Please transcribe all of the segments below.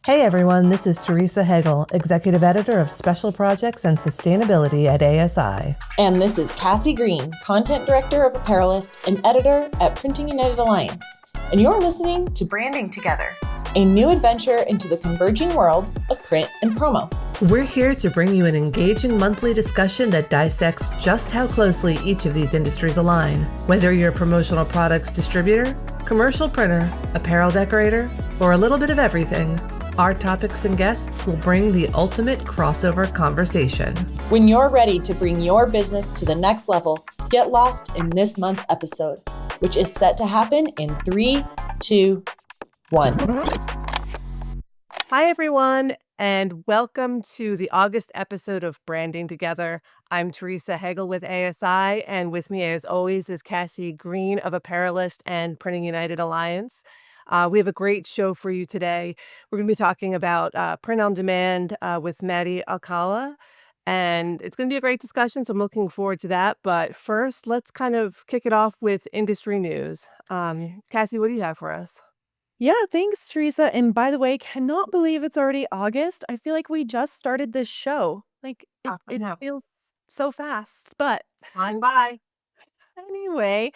Hey everyone, this is Teresa Hegel, Executive Editor of Special Projects and Sustainability at ASI. And this is Cassie Green, Content Director of Apparelist and Editor at Printing United Alliance. And you're listening to Branding Together, a new adventure into the converging worlds of print and promo. We're here to bring you an engaging monthly discussion that dissects just how closely each of these industries align. Whether you're a promotional products distributor, commercial printer, apparel decorator, or a little bit of everything, our topics and guests will bring the ultimate crossover conversation. When you're ready to bring your business to the next level, get lost in this month's episode, which is set to happen in 3, 2, 1. Hi everyone, and welcome to the August episode of Branding Together. I'm Teresa Hegel with ASI, and with me as always is Cassie Green of Apparelist and Printing United Alliance. We have a great show for you today. We're going to be talking about print on demand with Maddy Alcala, and it's going to be a great discussion, so I'm looking forward to that. But first, let's kind of kick it off with industry news. Cassie, what do you have for us? Yeah, thanks, Teresa. And by the way, cannot believe it's already August. I feel like we just started this show. It feels so fast, but Flying by. anyway,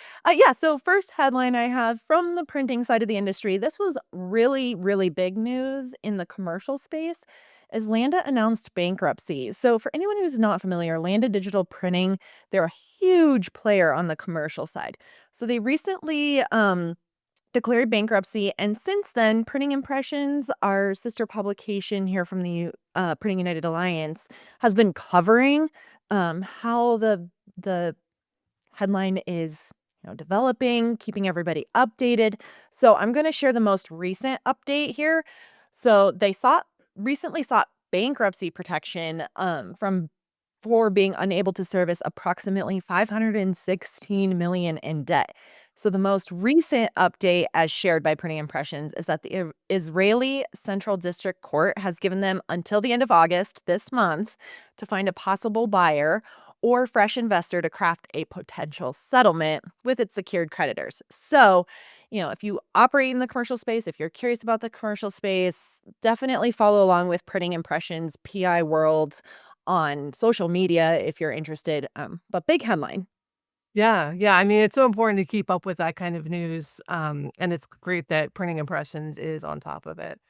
so first headline I have from the printing side of the industry. This was really, really big news in the commercial space as Landa announced bankruptcy. So for anyone who's not familiar, Landa Digital Printing, they're a huge player on the commercial side. So they recently declared bankruptcy, and since then, Printing Impressions, our sister publication here from the Printing United Alliance, has been covering how the headline is developing, keeping everybody updated. So I'm going to share the most recent update here. So they recently sought bankruptcy protection for being unable to service approximately $516 million in debt. So the most recent update, as shared by Printing Impressions, is that the Israeli Central District Court has given them until the end of August this month to find a possible buyer or fresh investor to craft a potential settlement with its secured creditors. So, if you operate in the commercial space, if you're curious about the commercial space, definitely follow along with Printing Impressions, PI World on social media if you're interested. But big headline. Yeah. I mean, it's so important to keep up with that kind of news, and it's great that Printing Impressions is on top of it.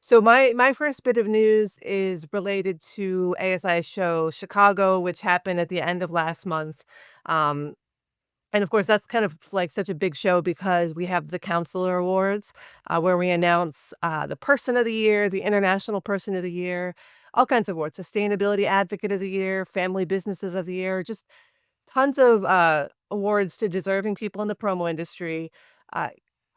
So my first bit of news is related to ASI's show Chicago, which happened at the end of last month. And of course, that's kind of like such a big show because we have the Counselor Awards, where we announce the Person of the Year, the International Person of the Year, all kinds of awards, Sustainability Advocate of the Year, Family Businesses of the Year, just tons of awards to deserving people in the promo industry.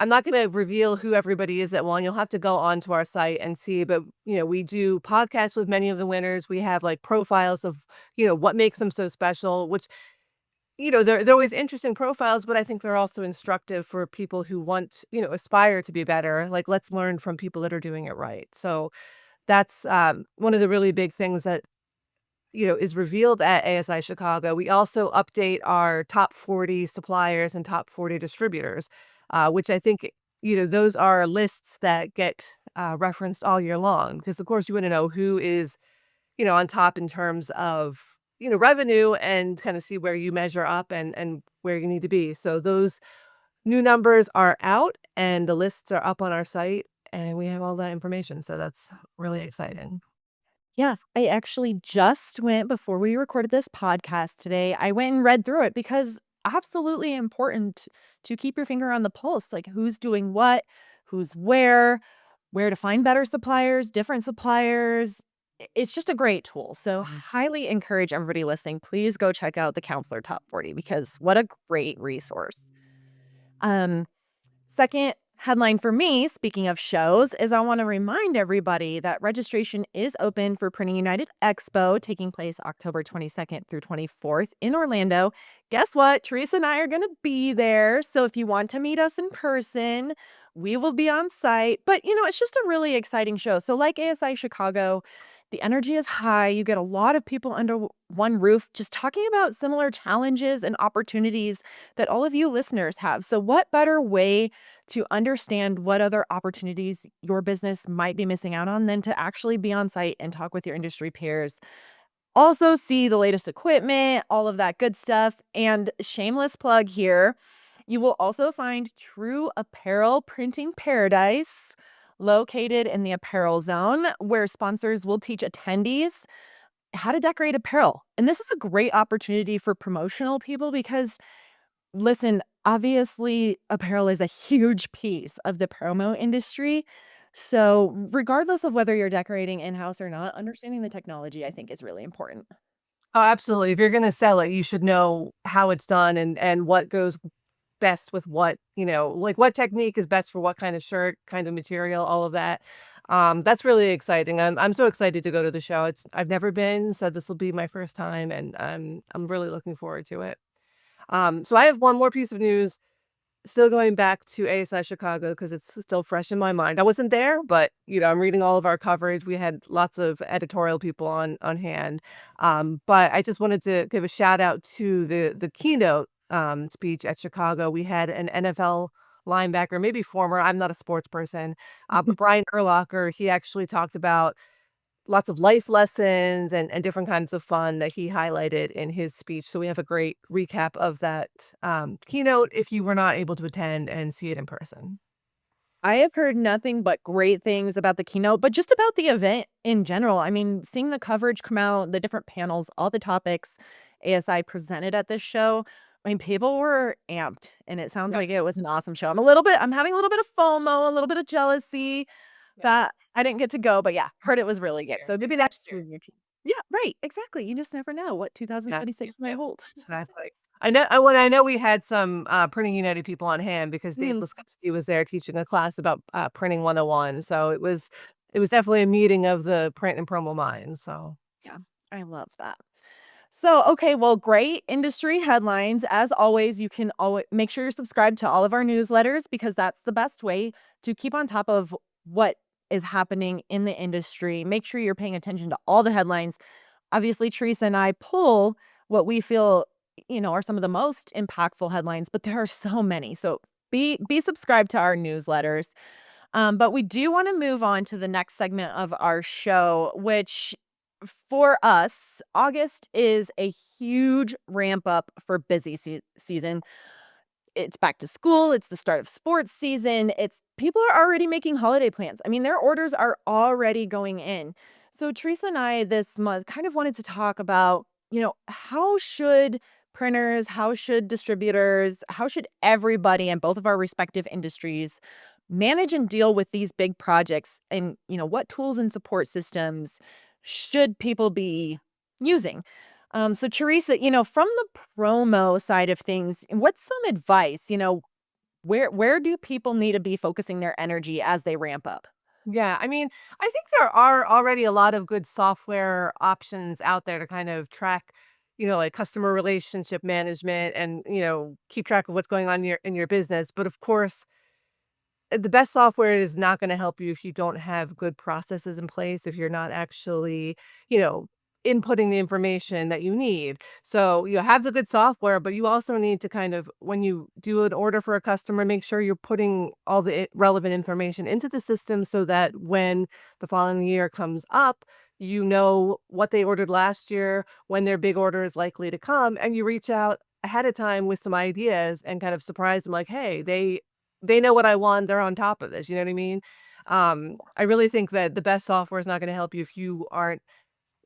I'm not going to reveal who everybody is that won. You'll have to go onto our site and see. But, we do podcasts with many of the winners. We have like profiles of, what makes them so special, which, they're always interesting profiles, but I think they're also instructive for people who want, aspire to be better. Like, let's learn from people that are doing it right. So that's one of the really big things that is revealed at ASI Chicago. We also update our top 40 suppliers and top 40 distributors, which I think, those are lists that get referenced all year long. Because, of course, you want to know who is, on top in terms of, revenue and kind of see where you measure up and where you need to be. So those new numbers are out and the lists are up on our site and we have all that information. So that's really exciting. Yeah, I actually just went before we recorded this podcast today. I went and read through it because absolutely important to keep your finger on the pulse, like who's doing what, who's where to find better suppliers, different suppliers. It's just a great tool. So highly encourage everybody listening, please go check out the Counselor Top 40 because what a great resource. Second headline for me, speaking of shows, is I want to remind everybody that registration is open for Printing United Expo taking place October 22nd through 24th in Orlando. Guess what? Teresa and I are going to be there. So if you want to meet us in person, we will be on site. But, it's just a really exciting show. So like ASI Chicago, The energy is high. You get a lot of people under one roof just talking about similar challenges and opportunities that all of you listeners have. So, what better way to understand what other opportunities your business might be missing out on than to actually be on site and talk with your industry peers? Also, see the latest equipment, all of that good stuff. And shameless plug here, you will also find true apparel printing paradise located in the apparel zone, where sponsors will teach attendees how to decorate apparel. And this is a great opportunity for promotional people because, listen, obviously, apparel is a huge piece of the promo industry. So, regardless of whether you're decorating in house or not, understanding the technology, I think, is really important. Oh, absolutely. If you're gonna sell it, you should know how it's done and what goes best with what, like what technique is best for what kind of shirt, kind of material, all of that. That's really exciting. I'm so excited to go to the show. I've never been, so this will be my first time, and I'm really looking forward to it. So I have one more piece of news. Still going back to ASI Chicago because it's still fresh in my mind. I wasn't there, but, I'm reading all of our coverage. We had lots of editorial people on hand. But I just wanted to give a shout out to the keynote, speech at Chicago. We had an NFL linebacker, maybe former, I'm not a sports person, but Brian Urlacher, he actually talked about lots of life lessons and different kinds of fun that he highlighted in his speech. So we have a great recap of that, keynote if you were not able to attend and see it in person. I have heard nothing but great things about the keynote, but just about the event in general. I mean, seeing the coverage come out, the different panels, all the topics ASI presented at this show. I mean, people were amped, and it sounds Yeah, like it was an awesome show. I'm having a little bit of FOMO, a little bit of jealousy yeah. that I didn't get to go, but yeah, heard it was really Next good. year, So maybe maybe next that's year. yeah, right, exactly. You just never know what Yeah, 2026 might hold. exactly. I know we had some, Printing United people on hand because Dave Mm, Laskowski was there teaching a class about, Printing 101, so it was definitely a meeting of the print and promo minds, so. yeah, I love that. So, okay, well, great industry headlines. As always, you can always make sure you're subscribed to all of our newsletters because that's the best way to keep on top of what is happening in the industry. Make sure you're paying attention to all the headlines. Obviously, Teresa and I pull what we feel, are some of the most impactful headlines, but there are so many. So be subscribed to our newsletters. But we do want to move on to the next segment of our show, which for us, August is a huge ramp up for busy season. It's back to school, it's the start of sports season. It's people are already making holiday plans. I mean, their orders are already going in. So Teresa and I this month kind of wanted to talk about, how should printers, how should distributors, how should everybody in both of our respective industries manage and deal with these big projects and, what tools and support systems should people be using? So Teresa, from the promo side of things, what's some advice? Where do people need to be focusing their energy as they ramp up? Yeah, I mean, I think there are already a lot of good software options out there to kind of track, like customer relationship management and, keep track of what's going on in your business. But of course, the best software is not gonna help you if you don't have good processes in place, if you're not actually, you know, inputting the information that you need. So, you have the good software, but you also need to kind of when you do an order for a customer, make sure you're putting all the relevant information into the system so that when the following year comes up, you know what they ordered last year, when their big order is likely to come, and you reach out ahead of time with some ideas and kind of surprise them like, "Hey, they know what I want, they're on top of this," you know what I mean? I really think that the best software is not gonna help you if you aren't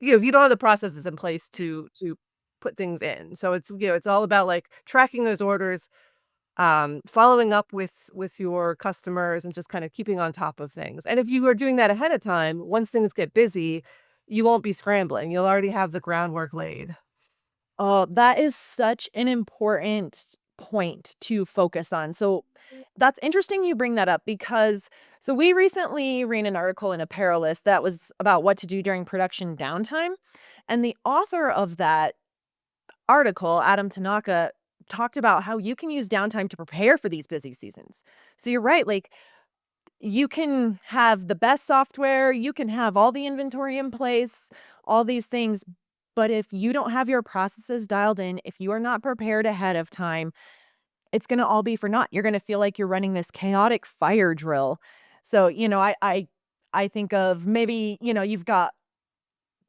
if you don't have the processes in place to put things in. So it's all about, like, tracking those orders, following up with your customers, and just kinda keeping on top of things. And if you are doing that ahead of time, once things get busy, you won't be scrambling. You'll already have the groundwork laid. Oh, that is such an important point to focus on. So that's interesting you bring that up because we recently ran an article in Apparelist that was about what to do during production downtime. And the author of that article, Adam Tanaka, talked about how you can use downtime to prepare for these busy seasons. So you're right. Like you can have the best software, you can have all the inventory in place, all these things, but if you don't have your processes dialed in, if you are not prepared ahead of time, it's gonna all be for naught. You're gonna feel like you're running this chaotic fire drill. So, I think of maybe, you've got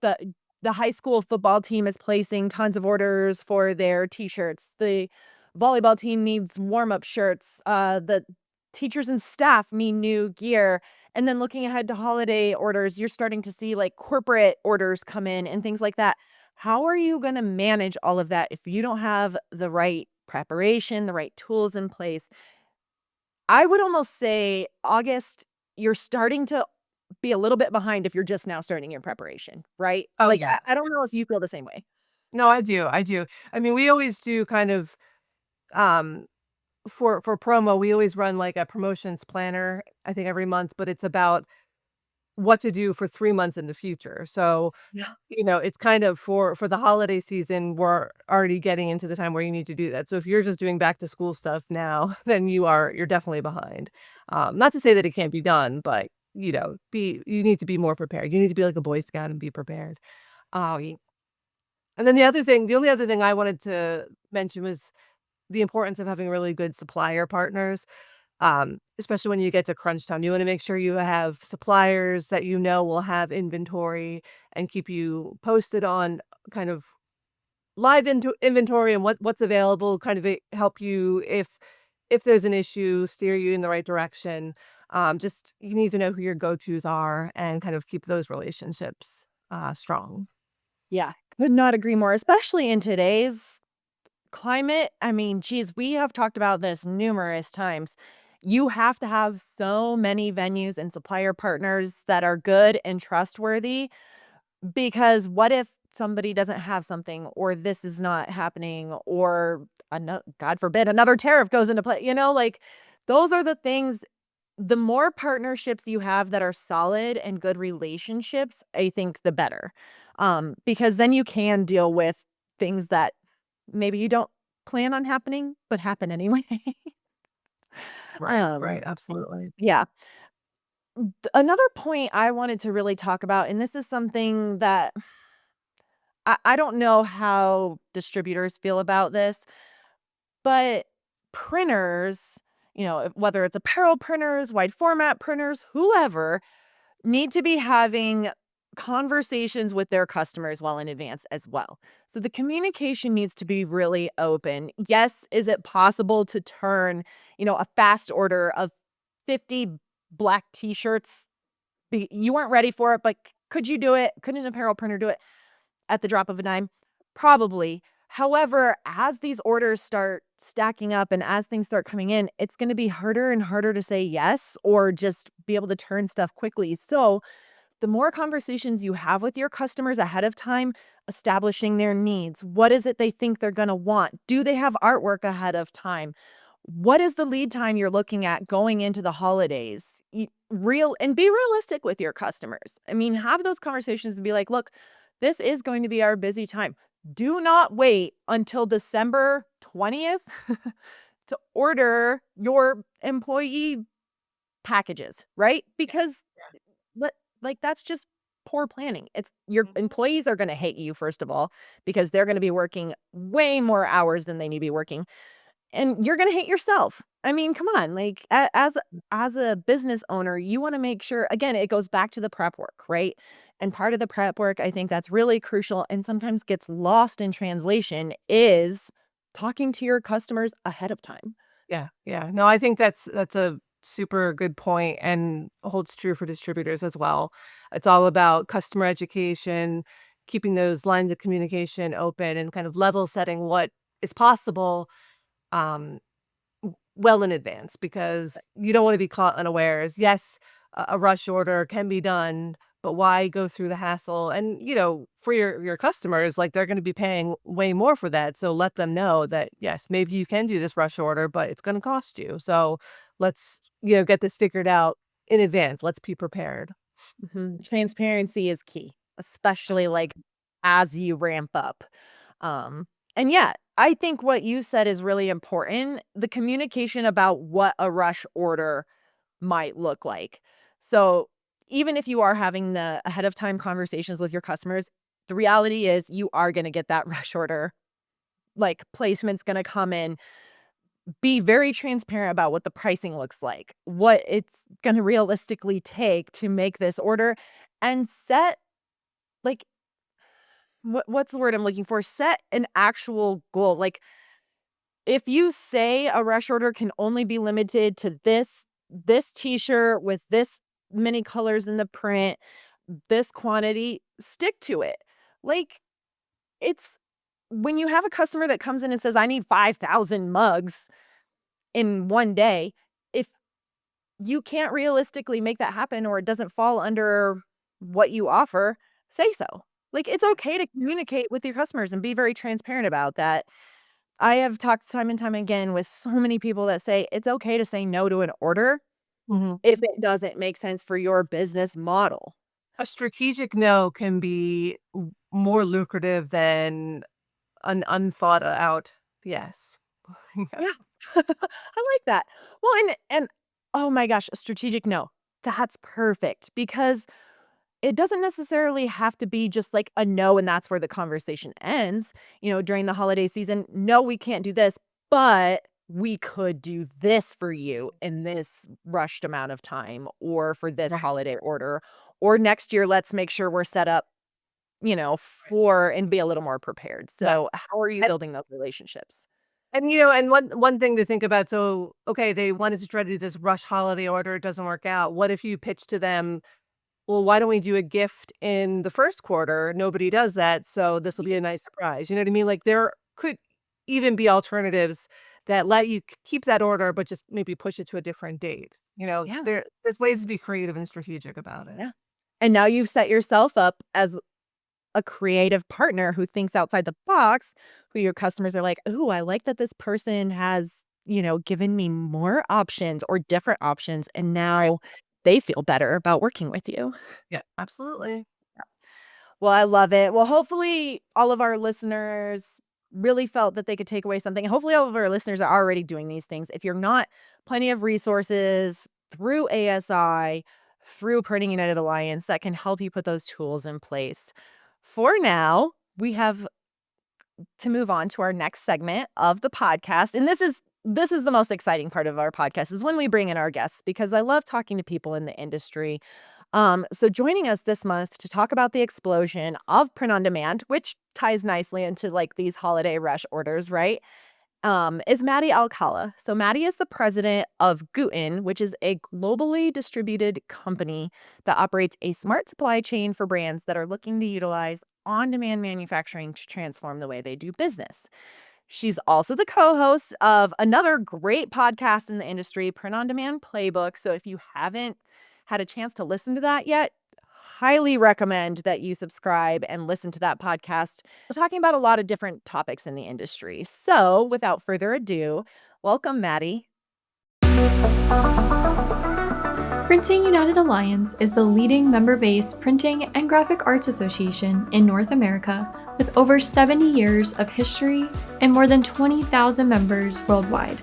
the high school football team is placing tons of orders for their t-shirts. The volleyball team needs warm-up shirts. The teachers and staff need new gear. And then looking ahead to holiday orders, you're starting to see like corporate orders come in and things like that. How are you going to manage all of that if you don't have the right preparation, the right tools in place? I would almost say August, you're starting to be a little bit behind if you're just now starting your preparation, right? Oh, Like, yeah. I don't know if you feel the same way. No, I do, I do. I mean, we always do kind of, um for promo, we always run, like, a promotions planner, I think every month, but it's about what to do for 3 months in the future. So, Yeah. it's kind of for the holiday season, we're already getting into the time where you need to do that. So if you're just doing back to school stuff now, then you're definitely behind. Not to say that it can't be done, but, you need to be more prepared. You need to be like a Boy Scout and be prepared. Um, and then the only other thing I wanted to mention was the importance of having really good supplier partners, especially when you get to crunch time. You wanna make sure you have suppliers that will have inventory and keep you posted on kind of live into inventory and what's available, kind of help you if there's an issue, steer you in the right direction. Just you need to know who your go-tos are and kind of keep those relationships, strong. Yeah, could not agree more, especially in today's climate. I mean, geez, we have talked about this numerous times. You have to have so many venues and supplier partners that are good and trustworthy. Because what if somebody doesn't have something or this is not happening or God forbid another tariff goes into play, like those are the things. The more partnerships you have that are solid and good relationships, I think the better. Because then you can deal with things that maybe you don't plan on happening, but happen anyway. Right, um, right, absolutely. yeah. Another point I wanted to really talk about, and this is something that I don't know how distributors feel about this, but printers, whether it's apparel printers, wide format printers, whoever, need to be having conversations with their customers well in advance as well. So the communication needs to be really open. Yes, is it possible to turn, a fast order of 50 black t-shirts? You weren't ready for it, but could you do it? Could an apparel printer do it? At the drop of a dime? Probably. However, as these orders start stacking up and as things start coming in, it's gonna be harder and harder to say yes or just be able to turn stuff quickly. So, the more conversations you have with your customers ahead of time, establishing their needs, what is it they think they're gonna want? Do they have artwork ahead of time? What is the lead time you're looking at going into the holidays? Real and be realistic with your customers. I mean, have those conversations and be like, look, this is going to be our busy time. Do not wait until December 20th to order your employee packages, right? Because but, like, that's just poor planning. It's your Mhm. employees are gonna hate you, first of all, because they're gonna be working way more hours than they need to be working, and you're gonna hate yourself. I mean, come on, like, as a business owner, you wanna make sure again, it goes back to the prep work, right? And part of the prep work, I think that's really crucial and sometimes gets lost in translation is talking to your customers ahead of time. Yeah, yeah. No, I think that's a super good point and holds true for distributors as well. It's all about customer education, keeping those lines of communication open and kind of level setting what is possible, um, well in advance because you don't wanna be caught unawares. Yes, a rush order can be done, but why go through the hassle? And, for your customers, like, they're gonna be paying way more for that, so let them know that, yes, maybe you can do this rush order, but it's gonna cost you. So let's, get this figured out in advance. Let's be prepared. Mhm. Transparency is key, especially, like, as you ramp up. Um, and yeah, I think what you said is really important. The communication about what a rush order might look like. So even if you are having the ahead of time conversations with your customers, the reality is you are going to get that rush order. Like placement's going to come in. Be very transparent about what the pricing looks like, what it's going to realistically take to make this order, and set like what's the word I'm looking for? Set an actual goal. Like if you say a rush order can only be limited to this t-shirt with this many colors in the print, this quantity, stick to it. Like it's when you have a customer that comes in and says I need 5,000 mugs in one day, if you can't realistically make that happen or it doesn't fall under what you offer, say so. Like it's okay to communicate with your customers and be very transparent about that. I have talked time and time again with so many people that say it's okay to say no to an order Mhm. if it doesn't make sense for your business model. A strategic no can be more lucrative than an unthought out yes. Yeah. Yeah. I like that. Well, and oh my gosh, a strategic no. That's perfect because it doesn't necessarily have to be just like a no and that's where the conversation ends. During the holiday season, no, we can't do this, but we could do this for you in this rushed amount of time or for this Right. holiday order. Or next year, let's make sure we're set up, for and be a little more prepared. Yeah. So, how are you And building those relationships? and one thing to think about, so, okay, they wanted to try to do this rush holiday order, it doesn't work out. What if you pitch to them, "Well, why don't we do a gift in the first quarter? Nobody does that, so this will be a nice surprise." You know what I mean? Like, there could even be alternatives that let you keep that order, but just maybe push it to a different date. Yeah. There's ways to be creative and strategic about it. Yeah. And now you've set yourself up as a creative partner who thinks outside the box, who your customers are like, "Ooh, I like that this person has, given me more options or different options, and Right. now they feel better about working with you." Yeah, absolutely. Well, I love it. Well, hopefully all of our listeners really felt that they could take away something. Hopefully all of our listeners are already doing these things. If you're not, plenty of resources through ASI, through Printing United Alliance that can help you put those tools in place. For now, we have to move on to our next segment of the podcast. And this is the most exciting part of our podcast is when we bring in our guests because I love talking to people in the industry. So joining us this month to talk about the explosion of print on demand, which ties nicely into like these holiday rush orders, right? Is Maddy Alcala. So Maddy is the president of Gooten, which is a globally distributed company that operates a smart supply chain for brands that are looking to utilize on-demand manufacturing to transform the way they do business. She's also the co-host of another great podcast in the industry, Print on Demand Playbook. So if you haven't had a chance to listen to that yet, highly recommend that you subscribe and listen to that podcast. We're talking about a lot of different topics in the industry. So without further ado, welcome, Maddy. Printing United Alliance is the leading member-based printing and graphic arts association in North America with over 70 years of history and more than 20,000 members worldwide.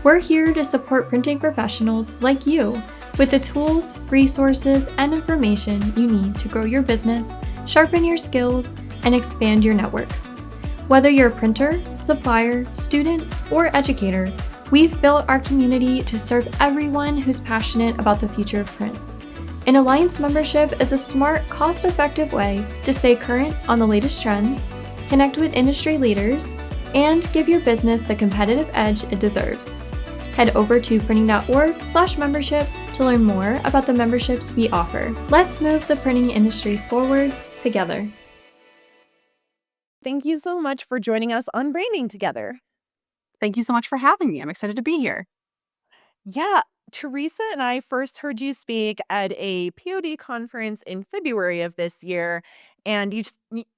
We're here to support printing professionals like you with the tools, resources, and information you need to grow your business, sharpen your skills, and expand your network. Whether you're a printer, supplier, student, or educator, we've built our community to serve everyone who's passionate about the future of print. An Alliance membership is a smart, cost-effective way to stay current on the latest trends, connect with industry leaders, and give your business the competitive edge it deserves. Head over to printing.org/membership to learn more about the memberships we offer. Let's move the printing industry forward together. Thank you so much for joining us on Branding Together. Thank you so much for having me. I'm excited to be here. Yeah, Teresa and I first heard you speak at a POD conference in February of this year, and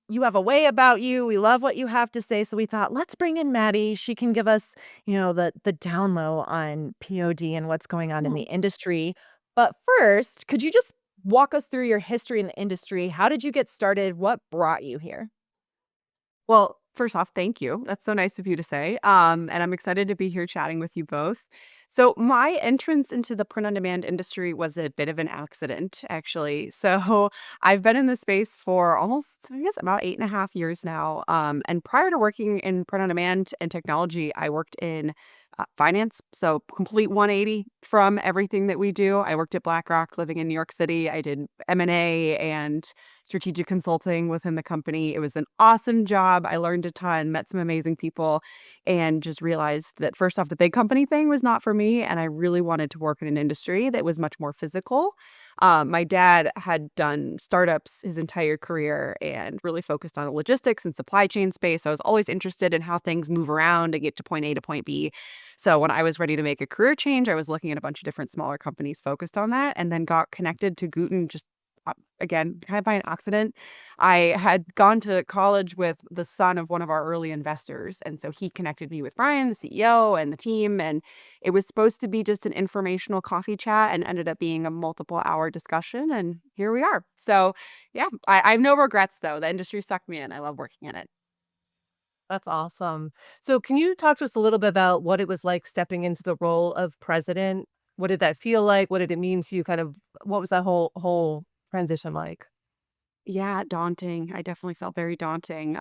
you have a way about you. We love what you have to say, so we thought let's bring in Maddy. She can give us, the down low on POD and what's going on in the industry. But first, could you just walk us through your history in the industry? How did you get started? What brought you here? Well, First off, thank you. That's so nice of you to say. And I'm excited to be here chatting with you both. So, my entrance into the print on demand industry was a bit of an accident, actually. So, I've been in this space for almost, I guess, about 8.5 years now. And prior to working in print on demand and technology, I worked in finance. So, complete 180 from everything that we do. I worked at BlackRock living in New York City. I did M&A and strategic consulting within the company. It was an awesome job. I learned a ton, met some amazing people, and just realized that first off, the big company thing was not for me. And I really wanted to work in an industry that was much more physical. My dad had done startups his entire career and really focused on the logistics and supply chain space. So I was always interested in how things move around to get to point A to point B. So when I was ready to make a career change, I was looking at a bunch of different smaller companies focused on that, and then got connected to Gooten just again, kind of by an accident. I had gone to college with the son of one of our early investors. And so he connected me with Brian, the CEO, and the team. And it was supposed to be just an informational coffee chat and ended up being a multiple hour discussion. And here we are. So, yeah, I have no regrets, though. The industry sucked me in. I love working in it. That's awesome. So can you talk to us a little bit about what it was like stepping into the role of president? What did that feel like? What did it mean to you? Kind of what was that whole transition like? Yeah, daunting. I definitely felt very daunting,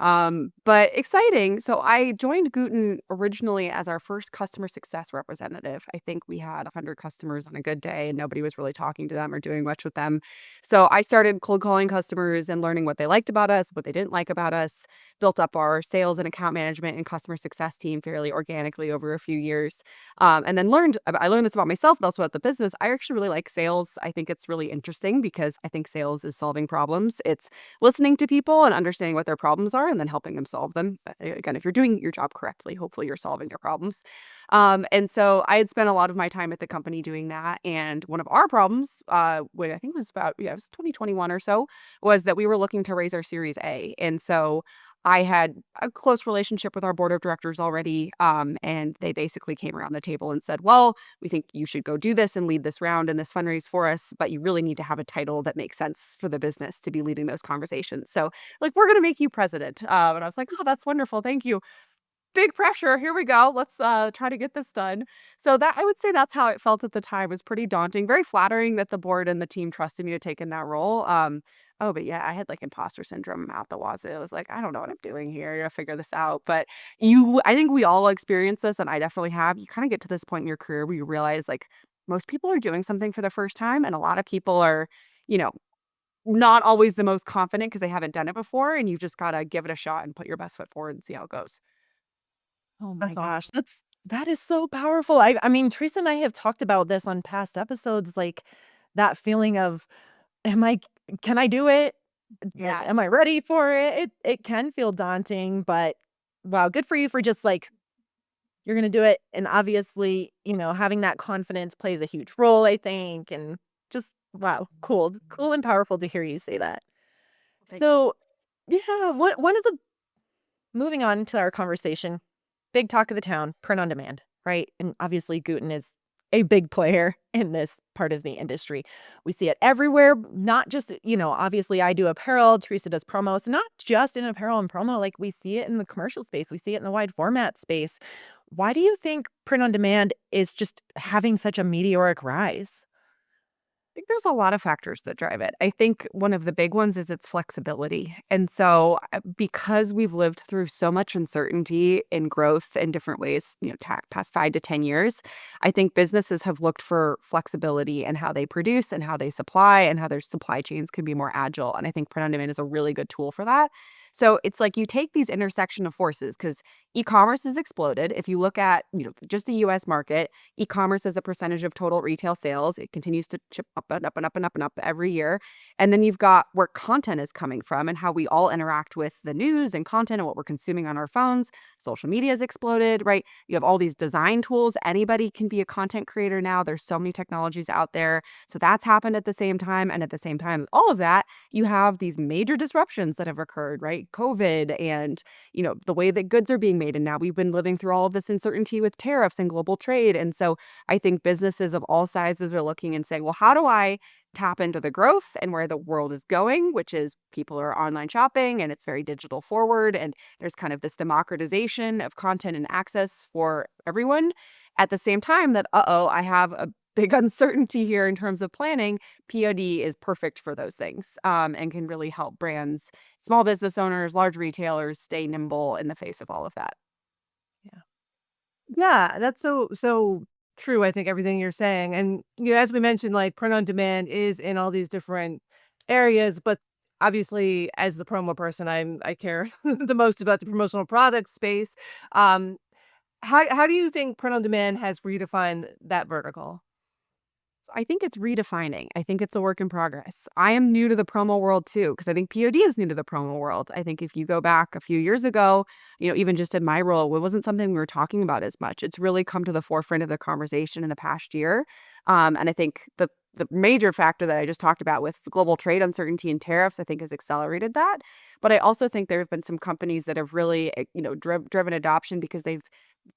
but exciting. So I joined Gooten originally as our first customer success representative. I think we had 100 customers on a good day, and nobody was really talking to them or doing much with them. So I started cold calling customers and learning what they liked about us, what they didn't like about us, built up our sales and account management and customer success team fairly organically over a few years. And then I learned this about myself, but also about the business. I actually really like sales. I think it's really interesting because I think sales is solving problems. It's listening to people and understanding what their problems are and then helping them solve them. Again, if you're doing your job correctly, hopefully you're solving their problems. And so I had spent a lot of my time at the company doing that. And one of our problems, when I think it was about, yeah, it was 2021 or so, was that we were looking to raise our Series A. And so I had a close relationship with our board of directors already, and they basically came around the table and said, well, we think you should go do this and lead this round and this fundraise for us, but you really need to have a title that makes sense for the business to be leading those conversations. So, like, we're going to make you president. And I was like, oh, that's wonderful. Thank you. Big pressure. Here we go. Let's try to get this done. So that I would say that's how it felt at the time. It was pretty daunting. Very flattering that the board and the team trusted me to take in that role. Oh, but yeah, I had like imposter syndrome out the wazoo. I was like, I don't know what I'm doing here. I gotta figure this out. But I think we all experience this, and I definitely have. You kind of get to this point in your career where you realize like most people are doing something for the first time, and a lot of people are, you know, not always the most confident because they haven't done it before, and you've just gotta give it a shot and put your best foot forward and see how it goes. Oh my That's awesome. gosh, that is so powerful. I mean, Teresa and I have talked about this on past episodes, like that feeling of, am I can I do it? Yeah. Am I ready for it? It can feel daunting, but wow, good for you for just like you're gonna do it. And obviously, having that confidence plays a huge role, I think. And just wow, cool and powerful to hear you say that. Thank you. So yeah, one of the moving on to our conversation, big talk of the town, print on demand, right? And obviously, Gooten is a big player in this part of the industry. We see it everywhere, not just, obviously I do apparel, Teresa does promo. So not just in apparel and promo, like we see it in the commercial space, we see it in the wide format space. Why do you think print on demand is just having such a meteoric rise? Think there's a lot of factors that drive it. I think one of the big ones is its flexibility. And so, because we've lived through so much uncertainty and growth in different ways, past 5 to 10 years, I think businesses have looked for flexibility in how they produce and how they supply and how their supply chains can be more agile. And I think print on demand is a really good tool for that. So it's like you take these intersection of forces because e-commerce has exploded. If you look at, just the US market, e-commerce as a percentage of total retail sales, it continues to chip up and up and up and up and up every year. And then you've got where content is coming from and how we all interact with the news and content and what we're consuming on our phones. Social media has exploded, right? You have all these design tools. Anybody can be a content creator now. There's so many technologies out there. So that's happened at the same time. And at the same time, all of that, you have these major disruptions that have occurred, right? by COVID and, the way that goods are being made. And now we've been living through all of this uncertainty with tariffs and global trade. And so I think businesses of all sizes are looking and saying, well, how do I tap into the growth and where the world is going, which is people are online shopping and it's very digital forward. And there's kind of this democratization of content and access for everyone. At the same time that, I have a big uncertainty here in terms of planning, POD is perfect for those things, and can really help brands, small business owners, large retailers stay nimble in the face of all of that. Yeah. Yeah, that's so true, I think everything you're saying. And as we mentioned, like print on demand is in all these different areas, but obviously as the promo person, I care the most about the promotional product space. Um how do you think print on demand has redefined that vertical? So I think it's redefining. I think it's a work in progress. I am new to the promo world too, because I think POD is new to the promo world. I think if you go back a few years ago, even just in my role, it wasn't something we were talking about as much. It's really come to the forefront of the conversation in the past year. And I think the major factor that I just talked about with global trade uncertainty and tariffs, I think has accelerated that. But I also think there have been some companies that have really, driven adoption because they've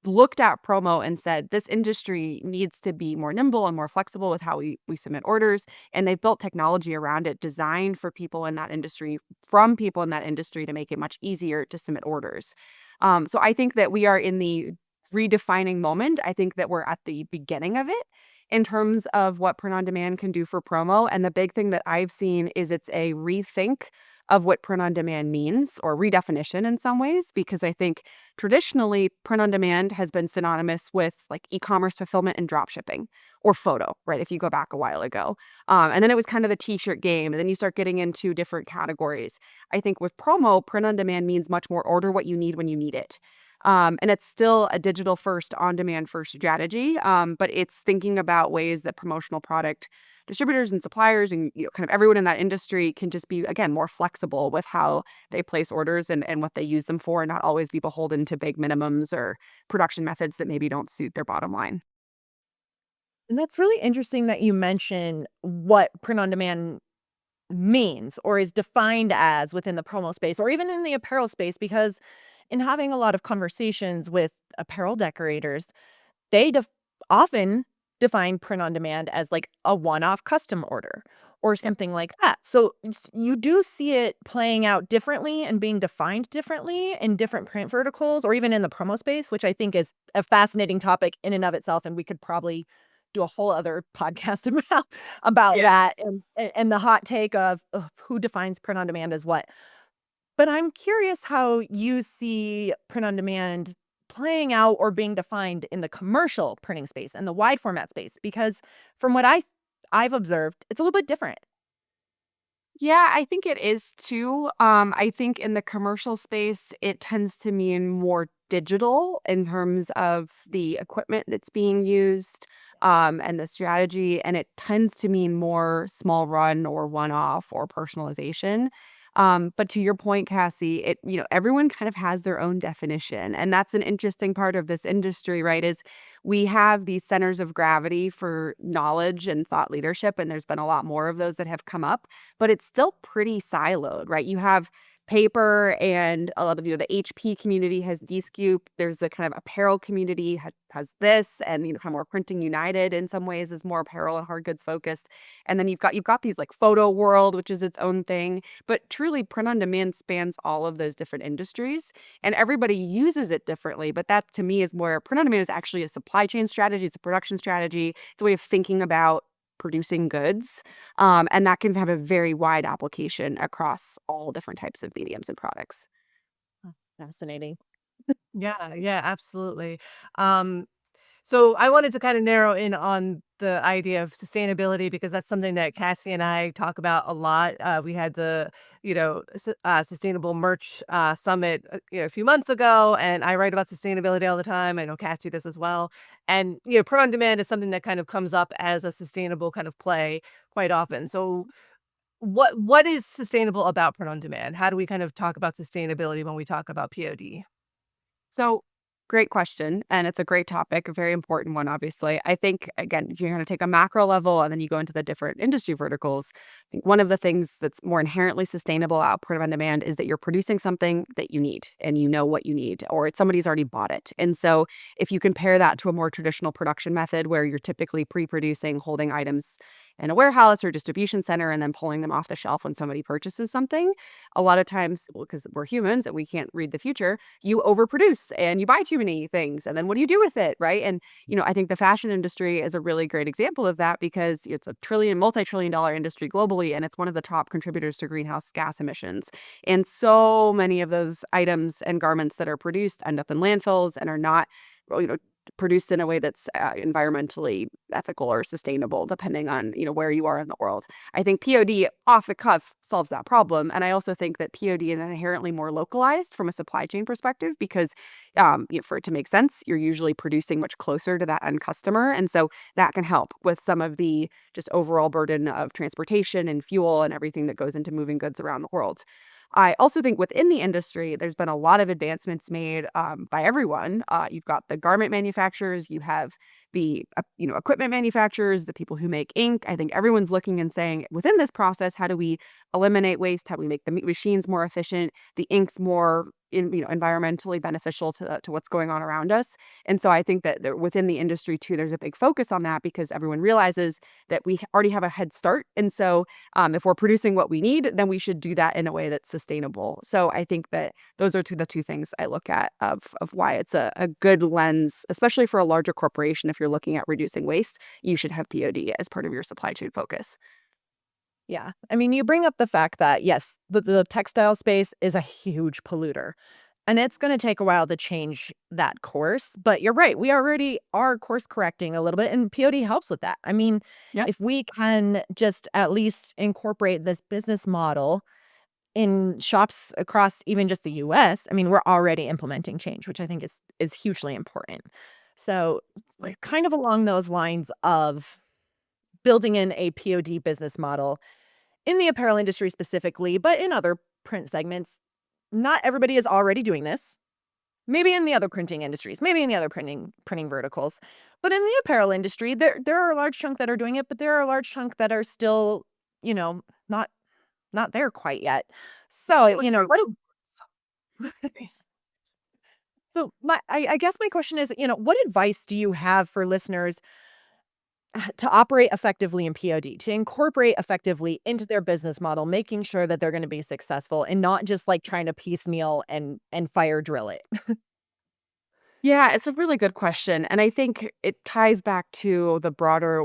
looked at promo and said this industry needs to be more nimble and more flexible with how we submit orders, and they've built technology around it designed for people in that industry, from people in that industry, to make it much easier to submit orders. So I think that we are in the redefining moment. I think that we're at the beginning of it in terms of what print on demand can do for promo. And the big thing that I've seen is it's a rethink of what print on demand means, or redefinition in some ways, because I think traditionally print on demand has been synonymous with like e-commerce fulfillment and drop shipping, or photo, right? If you go back a while ago. And then it was kind of the t-shirt game. And then you start getting into different categories. I think with promo, print on demand means much more order what you need when you need it. And it's still a digital first, on demand first strategy. But it's thinking about ways that promotional product distributors and suppliers and kind of everyone in that industry can just be, again, more flexible with how they place orders and what they use them for, and not always be beholden to big minimums or production methods that maybe don't suit their bottom line. And that's really interesting that you mention what print on demand means or is defined as within the promo space or even in the apparel space, because in having a lot of conversations with apparel decorators, they often define print on demand as like a one-off custom order or Yep. something like that. So you do see it playing out differently and being defined differently in different print verticals or even in the promo space, which I think is a fascinating topic in and of itself. And we could probably do a whole other podcast about Yeah. that and the hot take of who defines print on demand as what. But I'm curious how you see print on demand playing out or being defined in the commercial printing space and the wide format space, because from what I've observed, it's a little bit different. Yeah, I think it is too. I think in the commercial space, it tends to mean more digital in terms of the equipment that's being used, and the strategy, and it tends to mean more small run or one off or personalization. But to your point, Cassie, everyone kind of has their own definition, and that's an interesting part of this industry, right? Is we have these centers of gravity for knowledge and thought leadership, and there's been a lot more of those that have come up, but it's still pretty siloed, right? You have paper, and a lot of the HP community has D-Scoop. There's the kind of apparel community has this, and kind of more Printing United in some ways is more apparel and hard goods focused. And then you've got these like Photo World, which is its own thing. But truly, print on demand spans all of those different industries, and everybody uses it differently. But that to me is where print on demand is actually a supply chain strategy. It's a production strategy. It's a way of thinking about producing goods. And that can have a very wide application across all different types of mediums and products. Fascinating. Yeah, yeah, absolutely. Um, so I wanted to kind of narrow in on the idea of sustainability because that's something that Cassie and I talk about a lot. We had the, sustainable merch summit, a few months ago, and I write about sustainability all the time. I know Cassie does as well. And print on demand is something that kind of comes up as a sustainable kind of play quite often. So what is sustainable about print on demand? How do we kind of talk about sustainability when we talk about POD? So Great question. And it's a great topic, a very important one, obviously. I think, again, you're going to take a macro level and then you go into the different industry verticals. I think one of the things that's more inherently sustainable output on demand is that you're producing something that you need and you know what you need, or somebody's already bought it. And so if you compare that to a more traditional production method where you're typically pre producing, holding items in a warehouse or distribution center and then pulling them off the shelf when somebody purchases something, a lot of times, because we're humans and we can't read the future, you overproduce and you buy too many things. And then what do you do with it? Right. And, I think the fashion industry is a really great example of that because it's a multi-trillion dollar industry globally, and it's one of the top contributors to greenhouse gas emissions. And so many of those items and garments that are produced end up in landfills and are not, well, produced in a way that's environmentally ethical or sustainable, depending on, where you are in the world. I think POD off the cuff solves that problem. And I also think that POD is inherently more localized from a supply chain perspective because for it to make sense, you're usually producing much closer to that end customer. And so that can help with some of the just overall burden of transportation and fuel and everything that goes into moving goods around the world. I also think within the industry, there's been a lot of advancements made by everyone. You've got the garment manufacturers, you have the equipment manufacturers, the people who make ink. I think everyone's looking and saying, within this process, how do we eliminate waste? How do we make the machines more efficient, the inks more environmentally beneficial to what's going on around us? And so I think that within the industry too, there's a big focus on that because everyone realizes that we already have a head start. And so if we're producing what we need, then we should do that in a way that's sustainable. So I think that those are the two things I look at of why it's a good lens, especially for a larger corporation. If you're looking at reducing waste, you should have POD as part of your supply chain focus. Yeah. I mean, you bring up the fact that, yes, the textile space is a huge polluter. And it's going to take a while to change that course. But you're right. We already are course correcting a little bit, and POD helps with that. I mean, Yeah. if we can just at least incorporate this business model in shops across even just the US, I mean, we're already implementing change, which I think is hugely important. So, like, kind of along those lines of building in a POD business model in the apparel industry specifically, but in other print segments, not everybody is already doing this. Maybe in the other printing industries, maybe in the other printing verticals. But in the apparel industry, there are a large chunk that are doing it, but there are a large chunk that are still, not there quite yet. So, so I guess my question is, what advice do you have for listeners to operate effectively in POD, to incorporate effectively into their business model, making sure that they're going to be successful and not just like trying to piecemeal and fire drill it? Yeah, it's a really good question. And I think it ties back to the broader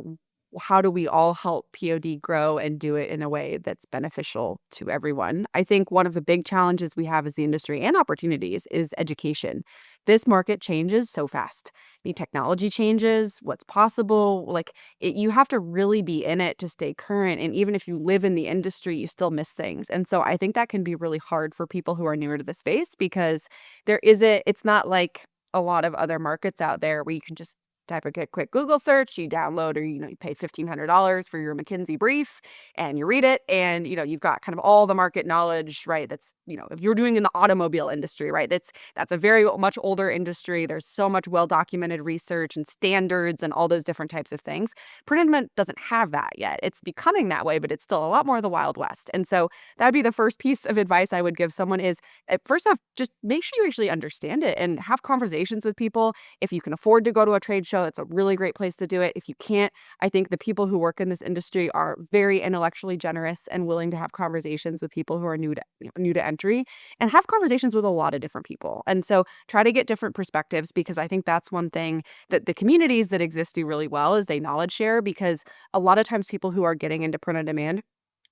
how do we all help POD grow and do it in a way that's beneficial to everyone? I think one of the big challenges we have as the industry and opportunities is education. This market changes so fast. The technology changes, what's possible. Like you have to really be in it to stay current. And even if you live in the industry, you still miss things. And so I think that can be really hard for people who are newer to the space because it's not like a lot of other markets out there where you can just type a quick Google search, you download or you pay $1,500 for your McKinsey brief and you read it and you've got kind of all the market knowledge, right? That's if you're doing in the automobile industry, right? That's a very much older industry. There's so much well-documented research and standards and all those different types of things. Print on demand doesn't have that yet. It's becoming that way, but it's still a lot more of the Wild West. And so that'd be the first piece of advice I would give someone is first off, just make sure you actually understand it and have conversations with people. If you can afford to go to a trade show, it's a really great place to do it. If you can't, I think the people who work in this industry are very intellectually generous and willing to have conversations with people who are new to entry and have conversations with a lot of different people. And so try to get different perspectives because I think that's one thing that the communities that exist do really well is they knowledge share because a lot of times people who are getting into print on demand,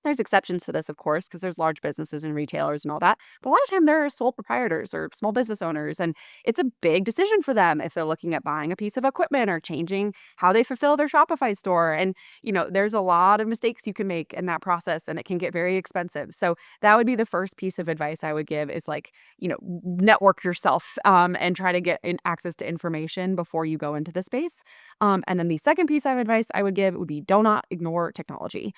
there's exceptions to this, of course, because there's large businesses and retailers and all that. But a lot of time there are sole proprietors or small business owners, and it's a big decision for them if they're looking at buying a piece of equipment or changing how they fulfill their Shopify store. And, there's a lot of mistakes you can make in that process, and it can get very expensive. So that would be the first piece of advice I would give is like, network yourself and try to get access to information before you go into the space. And then the second piece of advice I would give would be do not ignore technology.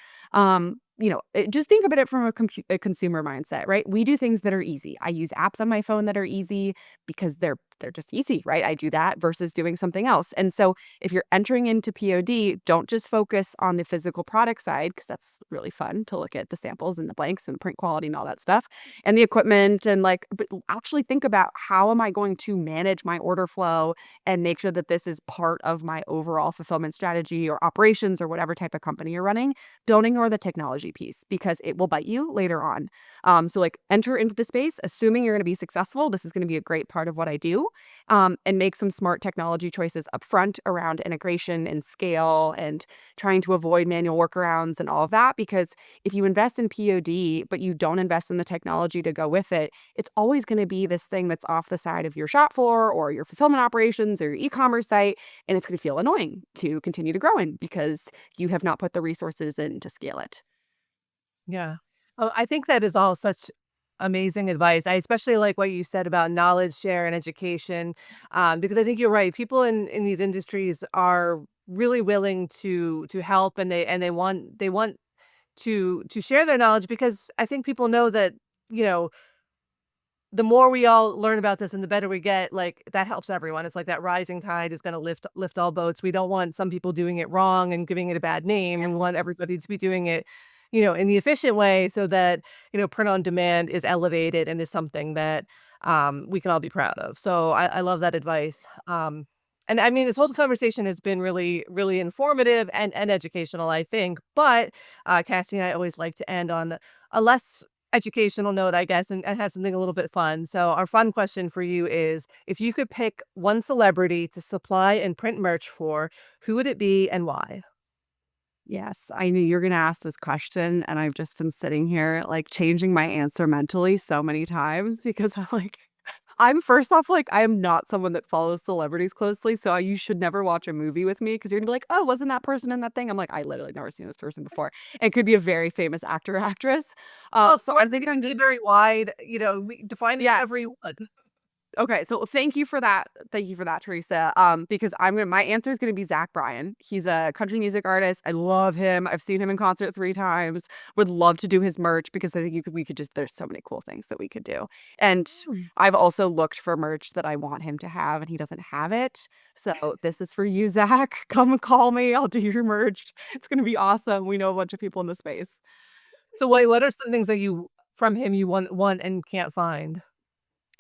Just think about it from a consumer mindset, right? We do things that are easy. I use apps on my phone that are easy because they're they're just easy, right? I do that versus doing something else. And so if you're entering into POD, don't just focus on the physical product side, because that's really fun to look at the samples and the blanks and the print quality and all that stuff and the equipment and like, but actually think about how am I going to manage my order flow and make sure that this is part of my overall fulfillment strategy or operations or whatever type of company you're running. Don't ignore the technology piece because it will bite you later on. So like enter into the space, assuming you're going to be successful. This is going to be a great part of what I do, and make some smart technology choices upfront around integration and scale and trying to avoid manual workarounds and all of that. Because if you invest in POD, but you don't invest in the technology to go with it, it's always going to be this thing that's off the side of your shop floor or your fulfillment operations or your e-commerce site. And it's going to feel annoying to continue to grow in because you have not put the resources in to scale it. Yeah. Oh, I think that is all such amazing advice. I especially like what you said about knowledge share and education, because I think you're right. People in these industries are really willing to help, and they want to share their knowledge because I think people know that you know the more we all learn about this and the better we get, like that helps everyone. It's like that rising tide is going to lift all boats. We don't want some people doing it wrong and giving it a bad name, and we want everybody to be doing it, in the efficient way so that, print on demand is elevated and is something that we can all be proud of. So I love that advice. And I mean, this whole conversation has been really, really informative and educational, I think. But Cassie and I always like to end on a less educational note, I guess, and have something a little bit fun. So our fun question for you is if you could pick one celebrity to supply and print merch for, who would it be and why? Yes, I knew you were going to ask this question, and I've just been sitting here like changing my answer mentally so many times because I'm like, I'm first off, like, I am not someone that follows celebrities closely. So you should never watch a movie with me because you're gonna be like, oh, wasn't that person in that thing? I'm like, I literally never seen this person before. It could be a very famous actor or actress. Well, So I I'm think thinking, be very wide, we define yes. everyone. Okay, so thank you for that. Thank you for that, Teresa. Because my answer is gonna be Zach Bryan. He's a country music artist. I love him. I've seen him in concert 3 times. Would love to do his merch because I think we could just there's so many cool things that we could do. And Mm. I've also looked for merch that I want him to have, and he doesn't have it. So this is for you, Zach. Come and call me. I'll do your merch. It's gonna be awesome. We know a bunch of people in the space. So wait, what are some things that you from him you want and can't find?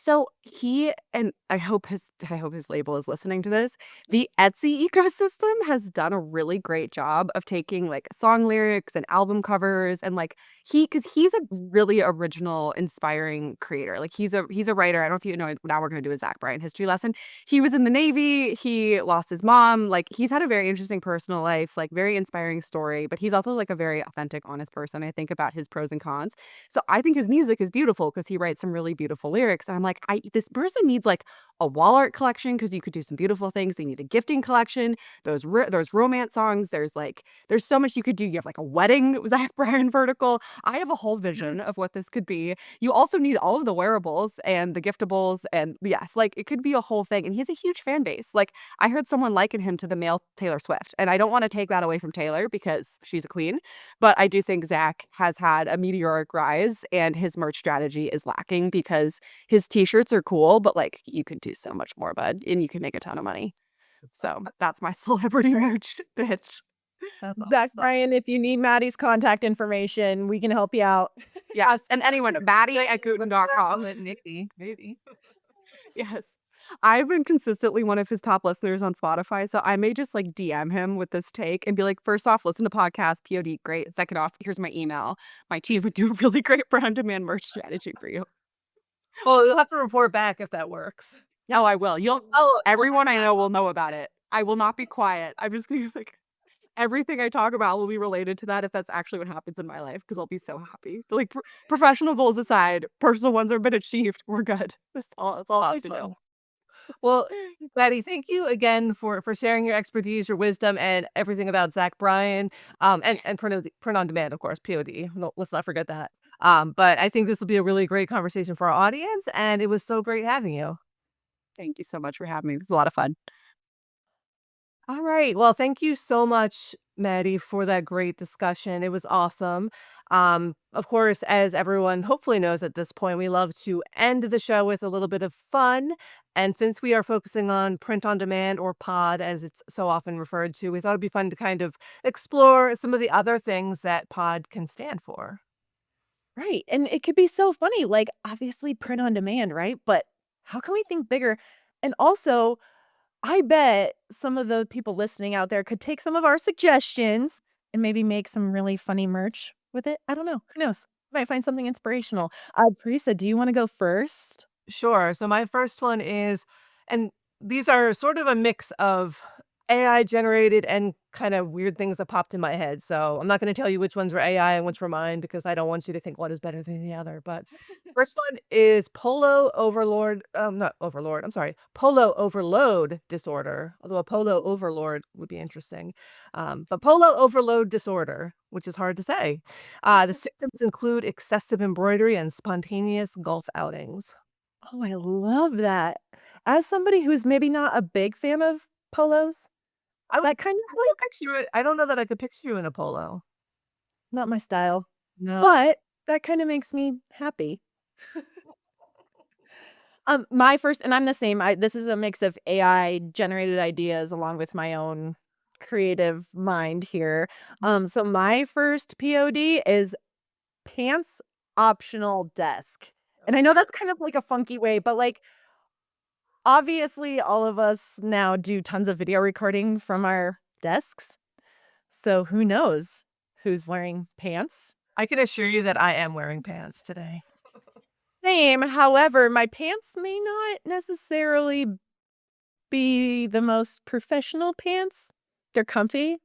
So he and I hope his label is listening to this. The Etsy ecosystem has done a really great job of taking like song lyrics and album covers and like because he's a really original, inspiring creator. Like he's a writer. I don't know if you know. Now we're gonna do a Zach Bryan history lesson. He was in the Navy. He lost his mom. Like he's had a very interesting personal life. Like very inspiring story. But he's also like a very authentic, honest person. I think about his pros and cons. So I think his music is beautiful because he writes some really beautiful lyrics. And I'm like, this person needs like a wall art collection because you could do some beautiful things. They need a gifting collection. Those romance songs. There's so much you could do. You have like a wedding Zach Bryan vertical. I have a whole vision of what this could be. You also need all of the wearables and the giftables and yes, like it could be a whole thing. And he has a huge fan base. Like I heard someone liken him to the male Taylor Swift, and I don't want to take that away from Taylor because she's a queen. But I do think Zach has had a meteoric rise and his merch strategy is lacking because his t-shirts are cool, but like you could do so much more, bud, and you can make a ton of money. So that's my celebrity merch bitch. That's Zach awesome. Bryan, if you need Maddie's contact information, we can help you out. Yes. And anyone, Maddy at Gooten.com. Maybe. Yes. I've been consistently one of his top listeners on Spotify, so I may just like DM him with this take and be like, first off, listen to podcast, POD, great. Second off, here's my email. My team would do a really great brand demand merch strategy for you. Well, you'll have to report back if that works. No, I will. Oh, Everyone I know will know about it. I will not be quiet. I'm just gonna be like, everything I talk about will be related to that if that's actually what happens in my life because I'll be so happy. Like professional goals aside, personal ones have been achieved. We're good. That's all I need to awesome. know. Well, Gladdy, thank you again for sharing your expertise, your wisdom, and everything about Zach Bryan, and print on demand, of course, POD. No, let's not forget that. But I think this will be a really great conversation for our audience, and it was so great having you. Thank you so much for having me. It was a lot of fun. All right. Well, thank you so much, Maddie, for that great discussion. It was awesome. Of course, as everyone hopefully knows at this point, we love to end the show with a little bit of fun. And since we are focusing on print on demand or pod, as it's so often referred to, we thought it'd be fun to kind of explore some of the other things that pod can stand for. Right. And it could be so funny, like obviously print on demand, right? But how can we think bigger? And also, I bet some of the people listening out there could take some of our suggestions and maybe make some really funny merch with it. I don't know. Who knows? Might find something inspirational. Parisa, do you want to go first? Sure. So my first one is, and these are sort of a mix of AI generated and kind of weird things that popped in my head. So I'm not going to tell you which ones were AI and which were mine because I don't want you to think one is better than the other. But first one is polo overlord, not overlord, I'm sorry, polo overload disorder. Although a polo overlord would be interesting. But polo overload disorder, which is hard to say. The symptoms include excessive embroidery and spontaneous golf outings. Oh, I love that. As somebody who's maybe not a big fan of polos, I would that kind of probably like picture it. I don't know that I could picture you in a polo. not my style, No. but that kind of makes me happy. My first, and I'm the same. This is a mix of AI generated ideas along with my own creative mind here. So my first POD is pants optional desk. And I know that's kind of like a funky way, but like obviously all of us now do tons of video recording from our desks. So who knows who's wearing pants? I can assure you that I am wearing pants today. Same. However, my pants may not necessarily be the most professional pants. They're comfy.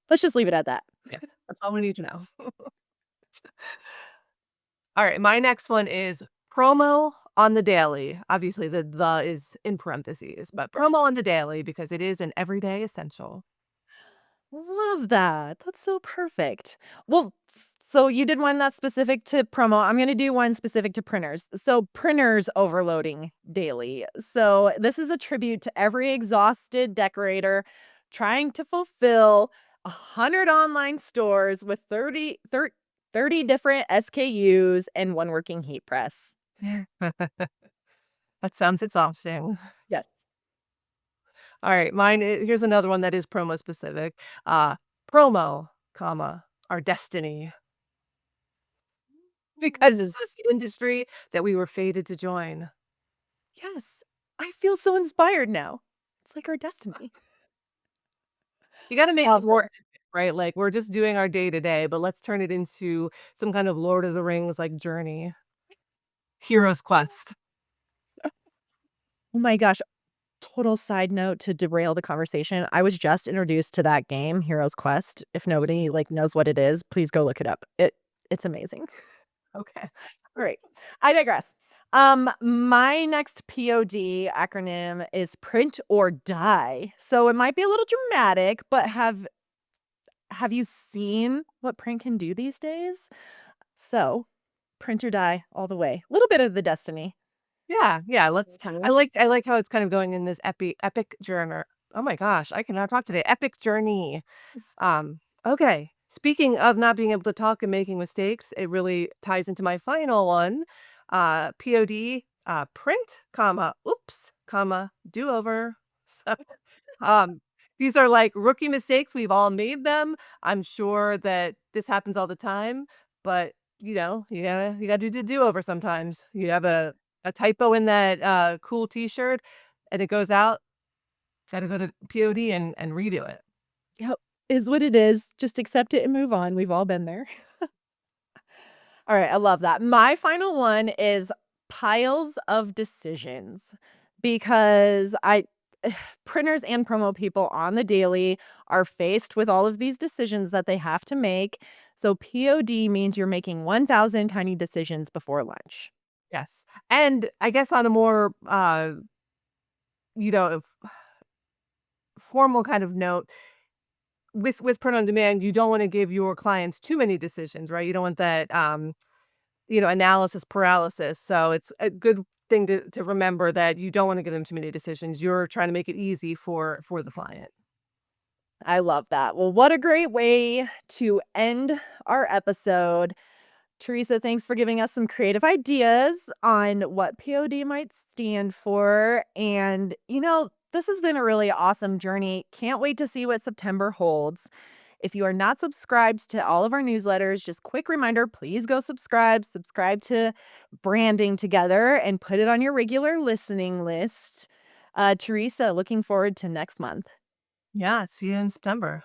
Let's just leave it at that. Yeah, that's all we need to know. All right, my next one is promo on the daily. Obviously, the is in parentheses, but promo on the daily because it is an everyday essential. Love that. That's so perfect. Well, so you did one that's specific to promo. I'm going to do one specific to printers. So, printers overloading daily. So, this is a tribute to every exhausted decorator trying to fulfill 100 online stores with 30 different SKUs and one working heat press. That sounds exhausting. Yes. All right, here's another one that is promo specific. Promo, comma, our destiny. Because it's this industry that we were fated to join. Yes. I feel so inspired now. It's like our destiny. You gotta make it Awesome. more epic, right? Like, we're just doing our day to day, but let's turn it into some kind of Lord of the Rings, like, journey. Hero's quest. Oh my gosh. Total side note to derail the conversation. I was just introduced to that game, Hero's Quest. If nobody like knows what it is, please go look it up. It's amazing. Okay. All right. I digress. My next POD acronym is print or die. So it might be a little dramatic, but have you seen what print can do these days? So, print or die all the way. A little bit of the destiny. Yeah, yeah, let's Mhm. I like how it's kind of going in this epic journey. Oh my gosh, I cannot talk today. Epic journey. Okay. Speaking of not being able to talk and making mistakes, it really ties into my final one. POD, print, comma, oops, comma, do-over. So, um, these are like rookie mistakes. We've all made them. I'm sure that this happens all the time, but you gotta do the do-over sometimes. You have a typo in that cool t-shirt and it goes out, gotta go to POD and redo it. Yep. Is what it is. Just accept it and move on. We've all been there. All right, I love that. My final one is piles of decisions because I printers and promo people on the daily are faced with all of these decisions that they have to make. So POD means you're making 1,000 tiny decisions before lunch. Yes. And I guess on a more you know, f- formal kind of note, with print on demand, you don't want to give your clients too many decisions, right? You don't want that analysis paralysis. So it's a good thing to remember that you don't want to give them too many decisions. You're trying to make it easy for the client. I love that. Well, what a great way to end our episode. Teresa, thanks for giving us some creative ideas on what POD might stand for. And, this has been a really awesome journey. Can't wait to see what September holds. If you are not subscribed to all of our newsletters, just quick reminder, please go subscribe to Branding Together and put it on your regular listening list. Teresa, looking forward to next month. Yeah, see you in September.